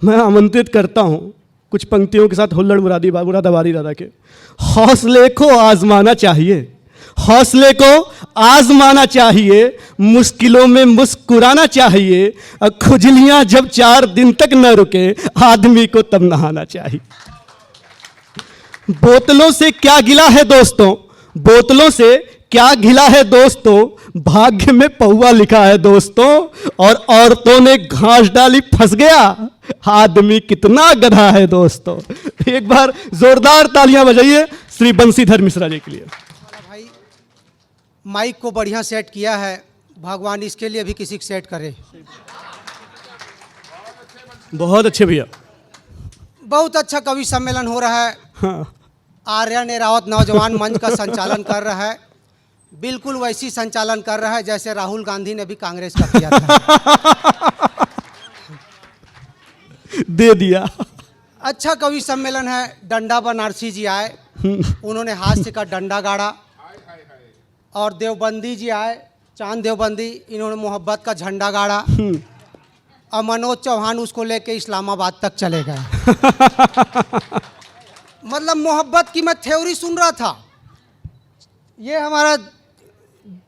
मैं आमंत्रित करता हूँ कुछ पंक्तियों के साथ हुल्लड़ मुरादाबादी दादा के। हौसले को आजमाना चाहिए, हौसले को आजमाना चाहिए, मुश्किलों में मुस्कुराना चाहिए, खुजलियाँ जब 4 दिन तक न रुके आदमी को तब नहाना चाहिए। बोतलों से क्या गिला है दोस्तों, बोतलों से क्या गिला है दोस्तों, भाग्य में पौवा लिखा है दोस्तों, और औरतों ने घास डाली फंस गया, आदमी कितना गधा है दोस्तों। एक बार जोरदार तालियां बजाइए श्री बंसीधर मिश्रा जी के लिए। भाई माइक को बढ़िया सेट किया है, भगवान इसके लिए भी किसी को सेट करे। बहुत अच्छे भैया। बहुत अच्छा कवि सम्मेलन हो रहा है। हाँ। आर्यन एरावत नौजवान मंच का संचालन कर रहा है, बिल्कुल वैसी संचालन कर रहा है जैसे राहुल गांधी ने भी कांग्रेस का किया था। दे दिया। अच्छा कवि सम्मेलन है। डंडा बनारसी जी आए, उन्होंने हास्य का डंडा गाड़ा, और देवबंदी जी आए, चांद देवबंदी, इन्होंने मोहब्बत का झंडा गाड़ा, और मनोज चौहान उसको लेके इस्लामाबाद तक चले गए। मतलब मोहब्बत की मैं थ्योरी सुन रहा था। ये हमारा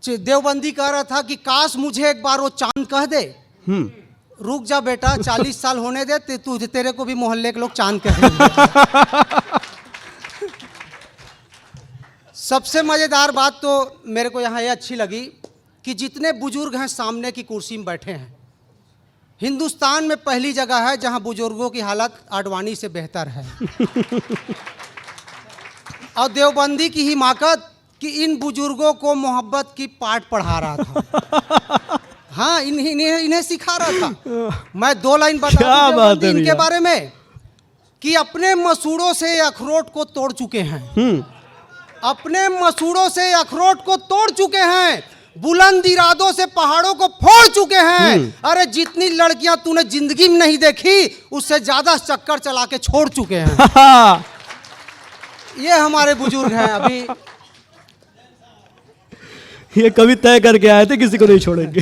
देवबंदी कह रहा था कि काश मुझे एक बार वो चांद कह दे। रुक जा बेटा, 40 साल होने दे, तेरे को भी मोहल्ले के लोग चांद कहेंगे। सबसे मज़ेदार बात तो मेरे को यहाँ ये अच्छी लगी कि जितने बुजुर्ग हैं सामने की कुर्सी में बैठे हैं। हिंदुस्तान में पहली जगह है जहाँ बुजुर्गों की हालत आडवाणी से बेहतर है। और देवबंदी की हिमाकत कि इन बुजुर्गों को मोहब्बत की पाठ पढ़ा रहा था। हाँ, इन्हें सिखा रहा था। मैं 2 लाइन बता दूं इनके बारे में कि अपने मसूड़ों से अखरोट को तोड़ चुके हैं, अपने मसूड़ों से अखरोट को तोड़ चुके हैं, बुलंद इरादों से पहाड़ों को फोड़ चुके हैं। अरे जितनी लड़कियां तूने जिंदगी में नहीं देखी उससे ज्यादा चक्कर चला के छोड़ चुके हैं। ये हमारे बुजुर्ग हैं। अभी ये कभी तय करके आए थे किसी को नहीं छोड़ेंगे।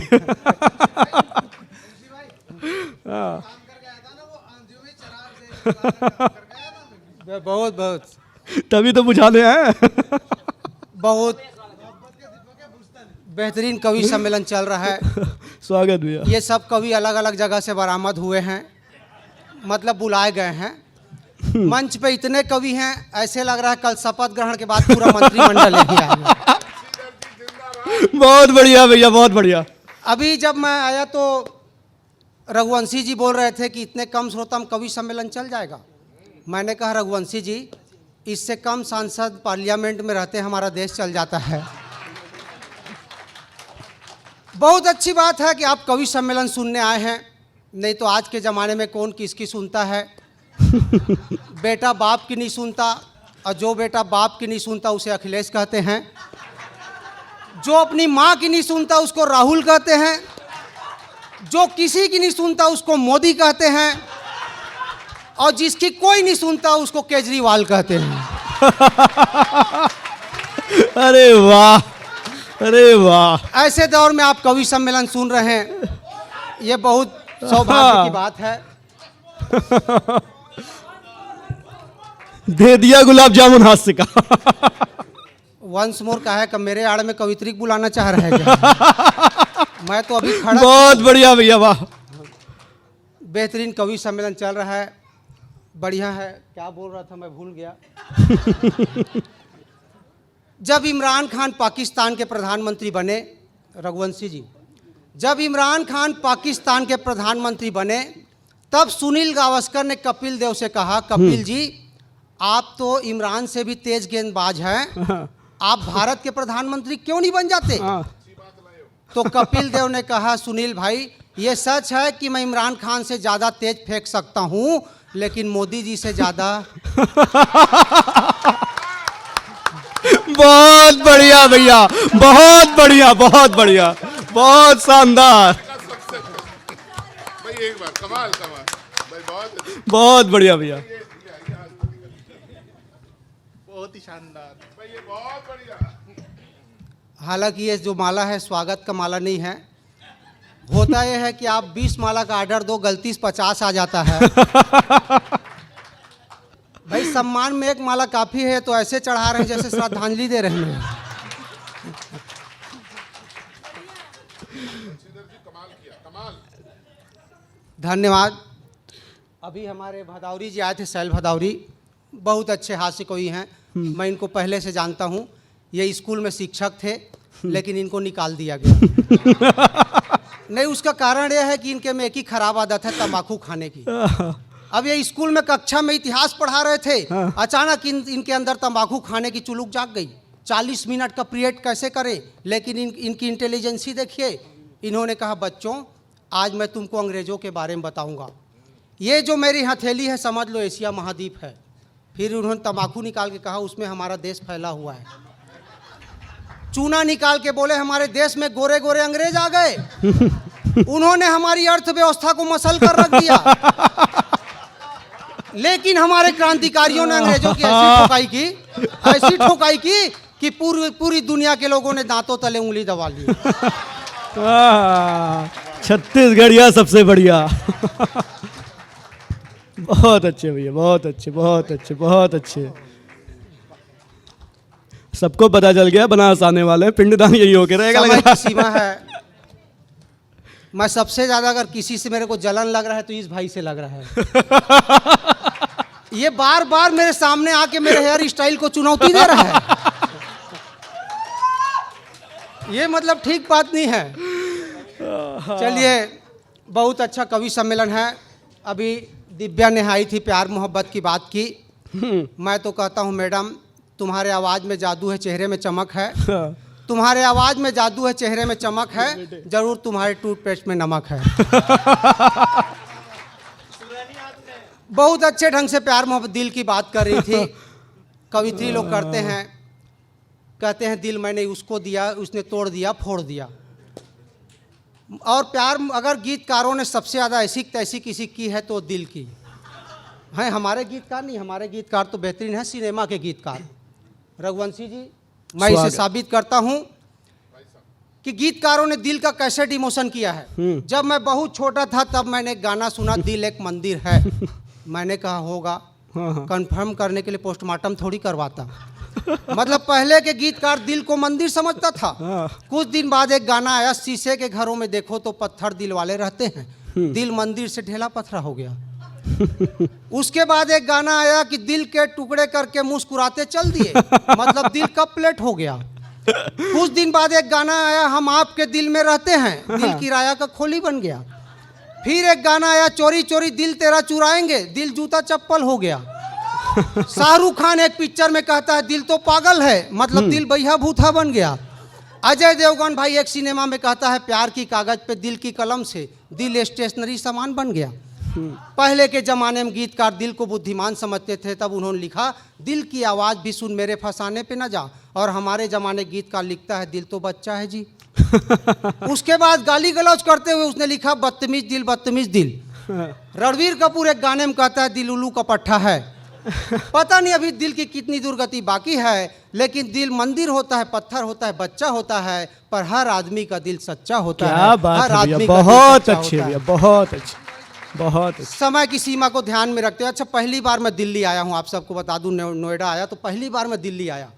बहुत बहुत तभी तो बुझाने हैं। बहुत बेहतरीन कवि सम्मेलन चल रहा है। स्वागत भैया। ये सब कवि अलग अलग जगह से बरामद हुए हैं, मतलब बुलाए गए हैं। मंच पे इतने कवि हैं, ऐसे लग रहा है कल शपथ ग्रहण के बाद पूरा मंत्रिमंडल यहीं आएगा। बहुत बढ़िया भैया, बहुत बढ़िया। अभी जब मैं आया तो रघुवंशी जी बोल रहे थे कि इतने कम श्रोता में कवि सम्मेलन चल जाएगा। मैंने कहा रघुवंशी जी, इससे कम सांसद पार्लियामेंट में रहते हमारा देश चल जाता है। बहुत अच्छी बात है कि आप कवि सम्मेलन सुनने आए हैं, नहीं तो आज के ज़माने में कौन किसकी सुनता है। बेटा बाप की नहीं सुनता, और जो बेटा बाप की नहीं सुनता उसे अखिलेश कहते हैं, जो अपनी माँ की नहीं सुनता उसको राहुल कहते हैं, जो किसी की नहीं सुनता उसको मोदी कहते हैं, और जिसकी कोई नहीं सुनता उसको केजरीवाल कहते हैं। अरे वाह, अरे वाह। ऐसे दौर में आप कवि सम्मेलन सुन रहे हैं, ये बहुत सौभाग्य की बात है। दे दिया गुलाब जामुन हास्य का। वंस मोर का है कि मेरे आड़ में कवित्री बुलाना चाह रहे हैं क्या? मैं तो अभी खड़ा। बहुत बढ़िया भैया, वाह। बेहतरीन कवि सम्मेलन चल रहा है, बढ़िया है। क्या बोल रहा था मैं भूल गया। जब इमरान खान पाकिस्तान के प्रधानमंत्री बने, रघुवंशी जी, जब इमरान खान पाकिस्तान के प्रधानमंत्री बने तब सुनील गावस्कर ने कपिल देव से कहा, कपिल जी आप तो इमरान से भी तेज गेंदबाज हैं, आप भारत के प्रधानमंत्री क्यों नहीं बन जाते? तो कपिल देव ने कहा, सुनील भाई ये सच है कि मैं इमरान खान से ज़्यादा तेज फेंक सकता हूं, लेकिन मोदी जी से ज़्यादा। बहुत बढ़िया भैया, बहुत बढ़िया, बहुत बढ़िया, बहुत शानदार। भाई एक बार कमाल कमाल भाई, बहुत बढ़िया भैया, बहुत ही शानदार भाई, ये बहुत बढ़िया।। हालांकि ये जो माला है स्वागत का माला नहीं है, होता यह है कि आप 20 माला का ऑर्डर दो, गलती से 50 आ जाता है। भाई सम्मान में एक माला काफी है, तो ऐसे चढ़ा रहे हैं जैसे श्रद्धांजलि दे रहे हैं। धन्यवाद। अभी हमारे भदौरी जी आए थे, शैल भदौरी, बहुत अच्छे हास्य कोई हैं। मैं इनको पहले से जानता हूँ। ये स्कूल में शिक्षक थे, लेकिन इनको निकाल दिया गया। नहीं, उसका कारण यह है कि इनके में एक ही खराब आदत है, तंबाकू खाने की। अब ये स्कूल में कक्षा में इतिहास पढ़ा रहे थे, अचानक इनके अंदर तंबाकू खाने की चुलुक जाग गई। 40 मिनट का पीरियड कैसे करें, लेकिन इनकी इंटेलिजेंसी देखिए। इन्होंने कहा, बच्चों आज मैं तुमको अंग्रेज़ों के बारे में बताऊंगा। ये जो मेरी हथेली है समझ लो एशिया महाद्वीप है। फिर उन्होंने तंबाकू निकाल के कहा, उसमें हमारा देश फैला हुआ है। चूना निकाल के बोले, हमारे देश में गोरे गोरे अंग्रेज आ गए। उन्होंने हमारी अर्थव्यवस्था को मसल कर रख दिया। लेकिन हमारे क्रांतिकारियों ने अंग्रेजों की ऐसी ठोकाई की कि पूरी दुनिया के लोगों ने दांतों तले उंगली दबा ली। छत्तीसगढ़िया सबसे बढ़िया। बहुत अच्छे भैया, बहुत अच्छे, बहुत अच्छे, बहुत अच्छे। सबको पता चल गया बनारस आने वाले पिंडदान यही होके रहेगा। समय की सीमा है। मैं सबसे ज्यादा अगर किसी से मेरे को जलन लग रहा है तो इस भाई से लग रहा है। ये बार बार मेरे सामने आके मेरे हेयर स्टाइल को चुनौती दे रहा है। ये मतलब ठीक बात नहीं है। चलिए, बहुत अच्छा कवि सम्मेलन है। अभी दिव्या ने आई थी, प्यार मोहब्बत की बात की। मैं तो कहता हूँ मैडम, तुम्हारे आवाज़ में जादू है, चेहरे में चमक है। तुम्हारे आवाज़ में जादू है, चेहरे में चमक है, जरूर तुम्हारे टूथपेस्ट में नमक है। बहुत अच्छे ढंग से प्यार मोहब्बत दिल की बात कर रही थी। कवित्री लोग करते हैं, कहते हैं दिल मैंने उसको दिया, उसने तोड़ दिया, फोड़ दिया। और प्यार अगर गीतकारों ने सबसे ज़्यादा ऐसी तैसी किसी की है तो दिल की है। हमारे गीतकार नहीं, हमारे गीतकार तो बेहतरीन है, सिनेमा के गीतकार। रघुवंशी जी, मैं इसे साबित करता हूँ कि गीतकारों ने दिल का कैसे डिमोशन किया है। जब मैं बहुत छोटा था तब मैंने एक गाना सुना, दिल एक मंदिर है। मैंने कहा होगा, कंफर्म करने के लिए पोस्टमार्टम थोड़ी करवाता। मतलब पहले के गीतकार दिल को मंदिर समझता था। कुछ दिन बाद एक गाना आया, शीशे के घरों में देखो तो पत्थर दिल वाले रहते हैं, दिल मंदिर से ढेला पत्थरा हो गया। उसके बाद एक गाना आया कि दिल के टुकड़े करके मुस्कुराते चल दिए, मतलब दिल का प्लेट हो गया। कुछ दिन बाद एक गाना आया, हम आपके दिल में रहते हैं, दिल किराया का खोली बन गया। फिर एक गाना आया, चोरी चोरी दिल तेरा चुराएंगे, दिल जूता चप्पल हो गया। शाहरुख खान एक पिक्चर में कहता है दिल तो पागल है, मतलब दिल बैहा भूथा बन गया। अजय देवगन भाई एक सिनेमा में कहता है प्यार की कागज पे दिल की कलम से दिल स्टेशनरी सामान बन गया। पहले के जमाने में गीतकार दिल को बुद्धिमान समझते थे, तब उन्होंने लिखा दिल की आवाज़ भी सुन मेरे फसाने पे न जा। और हमारे जमाने गीतकार लिखता है दिल तो बच्चा है जी। उसके बाद गाली गलौज करते हुए उसने लिखा बदतमीज दिल, बदतमीज दिल। रणवीर कपूर एक गाने में कहता है दिल उल्लू का पट्टा है। पता नहीं अभी दिल की कितनी दुर्गति बाकी है, लेकिन दिल मंदिर होता है, पत्थर होता है, बच्चा होता है, पर हर आदमी का दिल सच्चा होता है। क्या बात है भैया, बहुत अच्छे भैया, बहुत अच्छे, बहुत अच्छे। समय की सीमा को ध्यान में रखते हैं। अच्छा, पहली बार मैं दिल्ली आया हूँ, आप सबको बता दूं, नोएडा आया तो पहली बार मैं दिल्ली आया,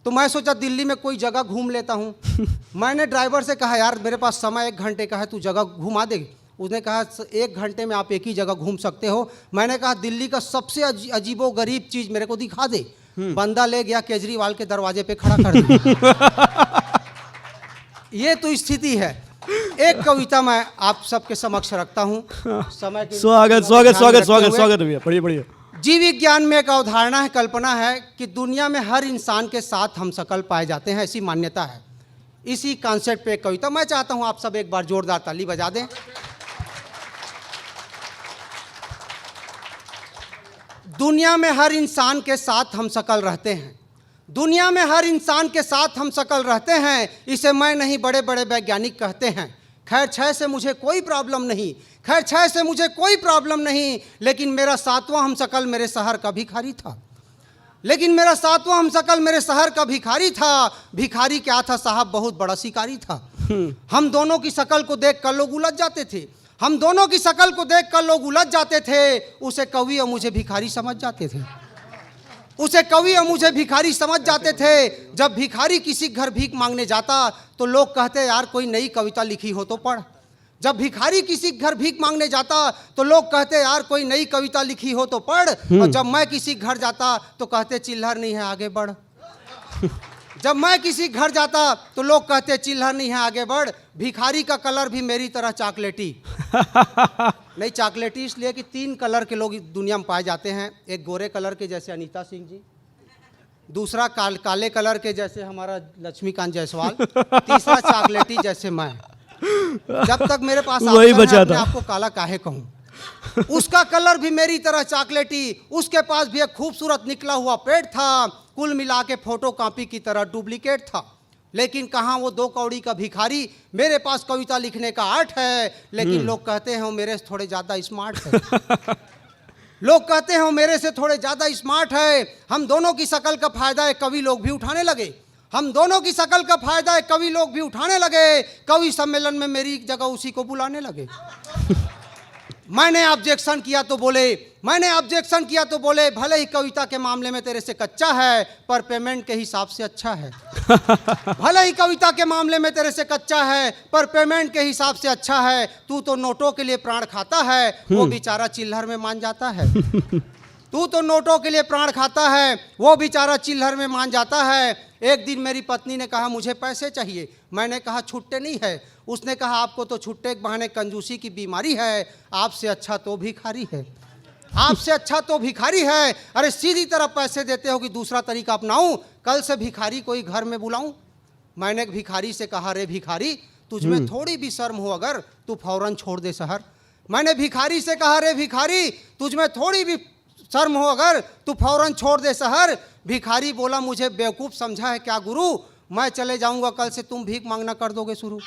तो मैं सोचा दिल्ली में कोई जगह घूम लेता हूँ। मैंने ड्राइवर से कहा यार मेरे पास समय 1 घंटे का है, तू जगह घुमा दे। उसने कहा 1 घंटे में आप एक ही जगह घूम सकते हो। मैंने कहा दिल्ली का सबसे अजीबो गरीब चीज़ मेरे को दिखा दे। बंदा ले गया, केजरीवाल के दरवाजे पे खड़ा कर दिया। ये तो स्थिति है। एक कविता मैं आप सबके समक्ष रखता हूँ। समय के स्वागत स्वागत स्वागत स्वागत स्वागत भैया, बढ़िया बढ़िया। जीव विज्ञान में एक अवधारणा है, कल्पना है कि दुनिया में हर इंसान के साथ हम शकल पाए जाते हैं, ऐसी मान्यता है। इसी कॉन्सेप्ट पे एक कविता मैं चाहता हूं आप सब एक बार जोरदार ताली बजा दें। दुनिया में हर इंसान के साथ हम शकल रहते हैं, दुनिया में हर इंसान के साथ हम शकल रहते हैं, इसे मैं नहीं बड़े बड़े वैज्ञानिक कहते हैं। खैर क्षय से मुझे कोई प्रॉब्लम नहीं, खैर क्षय से मुझे कोई प्रॉब्लम नहीं, लेकिन मेरा 7वां हम शकल मेरे शहर का भिखारी था। लेकिन मेरा 7वां हम शकल मेरे शहर का भिखारी था। भिखारी क्या था साहब, बहुत बड़ा शिकारी था। हम दोनों की शक्ल को देखकर लोग उलझ जाते थे, हम दोनों की शक्ल को देखकर लोग उलझ जाते थे। उसे कवि और मुझे भिखारी समझ जाते थे, उसे कवि और मुझे भिखारी समझ जाते थे। जब भिखारी किसी घर भीख मांगने जाता तो लोग कहते यार कोई नई कविता लिखी हो तो पढ़। जब भिखारी किसी घर भीख मांगने जाता तो लोग कहते यार कोई नई कविता लिखी हो तो पढ़। और जब मैं किसी घर जाता तो कहते चिल्हर नहीं है आगे बढ़। जब मैं किसी घर जाता तो लोग कहते चिल्हर नहीं है आगे बढ़। भिखारी का कलर भी मेरी तरह चॉकलेटी नहीं, चॉकलेटी इसलिए कि 3 कलर के लोग इस दुनिया में पाए जाते हैं। एक गोरे कलर के जैसे अनीता सिंह जी, दूसरा काले कलर के जैसे हमारा लक्ष्मीकांत जायसवाल, तीसरा चॉकलेटी जैसे मैं। जब तक मेरे पास वही बचा था। आपको काला काहे कहूं। उसका कलर भी मेरी तरह चॉकलेटी, उसके पास भी एक खूबसूरत निकला हुआ पेट था, कुल मिला के फोटो कॉपी की तरह डुप्लीकेट था। लेकिन कहाँ वो 2 कौड़ी का भिखारी, मेरे पास कविता लिखने का आर्ट है, लेकिन लोग कहते हैं वो मेरे से थोड़े ज़्यादा स्मार्ट है। लोग कहते हैं वो मेरे से थोड़े ज़्यादा स्मार्ट है। हम दोनों की शक्ल का फायदा है कवि लोग भी उठाने लगे, हम दोनों की शक्ल का फायदा है कवि लोग भी उठाने लगे। कवि सम्मेलन में मेरी जगह उसी को बुलाने लगे। मैंने ऑब्जेक्शन किया तो बोले, मैंने ऑब्जेक्शन किया तो बोले भले ही कविता के मामले में तेरे से कच्चा है पर पेमेंट के हिसाब से अच्छा है। भले ही कविता के मामले में तेरे से कच्चा है पर पेमेंट के हिसाब से अच्छा है। तू तो नोटों के लिए प्राण खाता है, वो बेचारा चिल्हर में मान जाता है। तू तो नोटों के लिए प्राण खाता है, वो बेचारा चिल्हर में मान जाता है। एक दिन मेरी पत्नी ने कहा मुझे पैसे चाहिए, मैंने कहा छुट्टे नहीं है। उसने कहा आपको तो छुट्टे के बहाने कंजूसी की बीमारी है, आपसे अच्छा तो भिखारी है, आपसे अच्छा तो भिखारी है। अरे सीधी तरह पैसे देते हो कि दूसरा तरीका अपनाऊं, कल से भिखारी कोई घर में बुलाऊं। मैंने भिखारी से कहा रे भिखारी तुझ में थोड़ी भी शर्म हो अगर तू फौरन छोड़ दे शहर। मैंने भिखारी से कहा रे भिखारी तुझ में थोड़ी भी शर्म हो अगर तू फौरन छोड़ दे शहर। भिखारी बोला मुझे बेवकूफ़ समझा है क्या गुरु, मैं चले जाऊंगा कल से तुम भीख मांगना कर दोगे शुरू।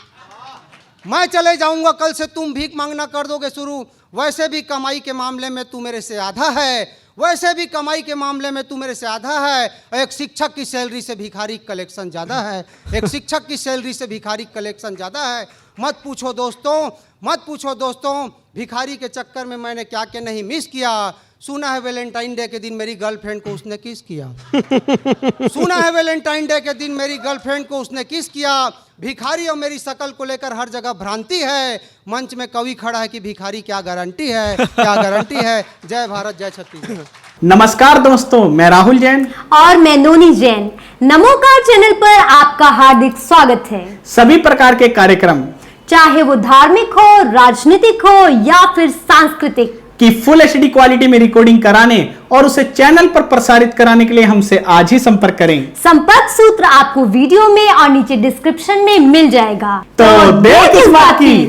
मैं चले जाऊंगा कल से तुम भीख मांगना कर दोगे शुरू। वैसे भी कमाई के मामले में तू मेरे से आधा है, वैसे भी कमाई के मामले में तू मेरे से आधा है। एक शिक्षक की सैलरी से भिखारी कलेक्शन ज़्यादा है, एक शिक्षक की सैलरी से भिखारी कलेक्शन ज़्यादा है। मत पूछो दोस्तों, मत पूछो दोस्तों, भिखारी के चक्कर में मैंने क्या क्या नहीं मिस किया। सुना है वैलेंटाइन डे के दिन मेरी गर्लफ्रेंड को उसने किस किया। सुना है वैलेंटाइन डे के दिन मेरी गर्लफ्रेंड को उसने किस किया। भिखारी और मेरी शक्ल को लेकर हर जगह भ्रांति है। मंच में कवि खड़ा है कि भिखारी क्या गारंटी है, क्या गारंटी है। जय भारत जय छत्तीसगढ़। नमस्कार दोस्तों, मैं राहुल जैन और मैं नोनी जैन। नमोकार चैनल पर आपका हार्दिक स्वागत है। सभी प्रकार के कार्यक्रम चाहे वो धार्मिक हो, राजनीतिक हो या फिर सांस्कृतिक की फुल एचडी क्वालिटी में रिकॉर्डिंग कराने और उसे चैनल पर प्रसारित कराने के लिए हमसे आज ही संपर्क करें। संपर्क सूत्र आपको वीडियो में और नीचे डिस्क्रिप्शन में मिल जाएगा। तो देर किस बात की।